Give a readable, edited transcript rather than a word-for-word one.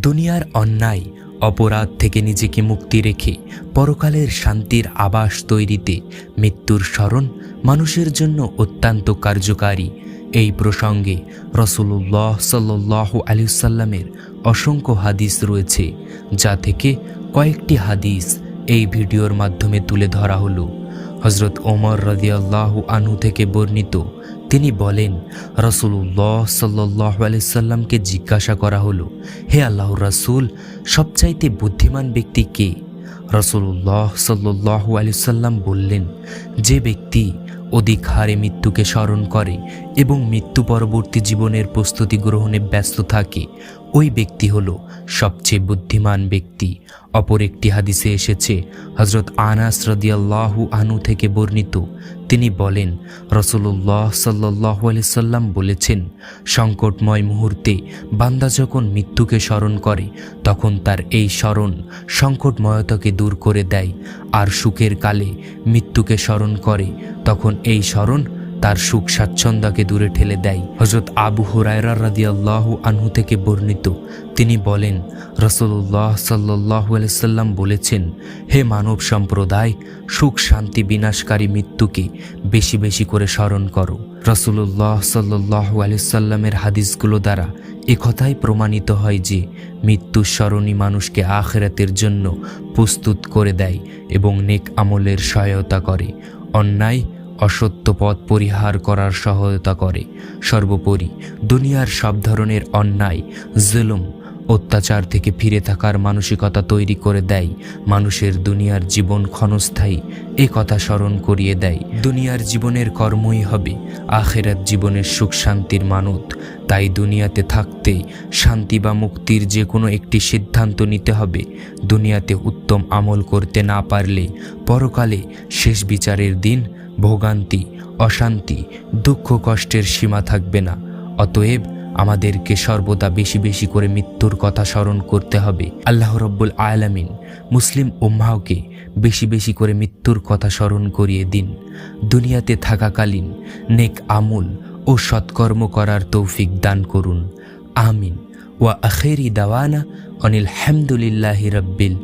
দুনিয়ার অন্যায় অপরাধ থেকে নিজেকে মুক্তি রেখে পরকালের শান্তির আবাস তৈরিতে মৃত্যুর স্মরণ মানুষের জন্য অত্যন্ত কার্যকারী। এই প্রসঙ্গে রাসূলুল্লাহ সাল্লাল্লাহু আলাইহি ওয়াসাল্লামের অসংখ্য হাদিস রয়েছে, যা থেকে কয়েকটি হাদিস এই ভিডিওর মাধ্যমে তুলে ধরা হলো। হযরত ওমর রাদিয়াল্লাহু আনহু থেকে বর্ণিত, তিনি বলেন, রাসূলুল্লাহ সাল্লাল্লাহু আলাইহি ওয়াসাল্লামকে জিজ্ঞাসা করা হলো, হে আল্লাহর রাসূল, সবচাইতে বুদ্ধিমান ব্যক্তি কে? রাসূলুল্লাহ সাল্লাল্লাহু আলাইহি ওয়াসাল্লাম বললেন, যে ব্যক্তি অধিক হারে মৃত্যুকে স্মরণ করে এবং মৃত্যু পরবর্তী জীবনের প্রস্তুতি গ্রহণে ব্যস্ত থাকে, ওই ব্যক্তি হলো সবচেয়ে বুদ্ধিমান ব্যক্তি। অপর একটি হাদিসে এসেছে, হযরত আনাস রাদিয়াল্লাহু আনহু থেকে বর্ণিত, তিনি বলেন, রাসূলুল্লাহ সাল্লাল্লাহু আলাইহি সাল্লাম বলেছেন, সংকটময় মুহূর্তে বান্দা যখন মৃত্যুকে স্মরণ করে তখন তার এই স্মরণ সংকটময়তাকে দূর করে দেয়, আর সুখের কালে মৃত্যুকে স্মরণ করে তখন এই স্মরণ তার সুখ স্বাচ্ছন্দ্যকে দূরে ঠেলে দেয়। হযরত আবু হুরায়রা রাদিয়াল্লাহু আনহু থেকে বর্ণিত, তিনি বলেন, রাসূলুল্লাহ সাল্লাল্লাহু আলাইহি সাল্লাম বলেছেন, হে মানব সম্প্রদায়, সুখ শান্তি বিনাশকারী মৃত্যুকে বেশি বেশি করে স্মরণ করো। রাসূলুল্লাহ সাল্লাল্লাহু আলাইহি সাল্লামের হাদিসগুলো দ্বারা একথাই প্রমাণিত হয় যে মৃত্যুর স্মরণই মানুষকে আখিরাতের জন্য প্রস্তুত করে দেয় এবং নেক আমলের সহায়তা করে, অন্যায় অসত্য পথ পরিহার করার সহায়তা করে। সর্বোপরি দুনিয়ার সব ধরনের অন্যায়, জুলুম, অত্যাচার থেকে ফিরে থাকার মানসিকতা তৈরি করে দেয়। মানুষের দুনিয়ার জীবন ক্ষণস্থায়ী এ কথা স্মরণ করিয়ে দেয়। দুনিয়ার জীবনের কর্মই হবে আখিরাত জীবনের সুখ শান্তির মানত। তাই দুনিয়াতে থাকতে শান্তি বা মুক্তির যে কোনো একটি সিদ্ধান্ত নিতে হবে। দুনিয়াতে উত্তম আমল করতে না পারলে পরকালে শেষ বিচারের দিন ভোগান্তি, অশান্তি, দুঃখ কষ্টের সীমা থাকবে না। অতএব আমাদেরকে সর্বদা বেশি বেশি করে মৃত্যুর কথা স্মরণ করতে হবে। আল্লাহ রাব্বুল আলামিন মুসলিম উম্মাহকে বেশি বেশি করে মৃত্যুর কথা স্মরণ করিয়ে দিন। দুনিয়াতে থাকাকালীন নেক আমল ও সৎকর্ম করার তৌফিক দান করুন। আমিন। ওয়া আখিরি দাওয়ানা অনিল হামদুলিল্লাহি রাব্বিল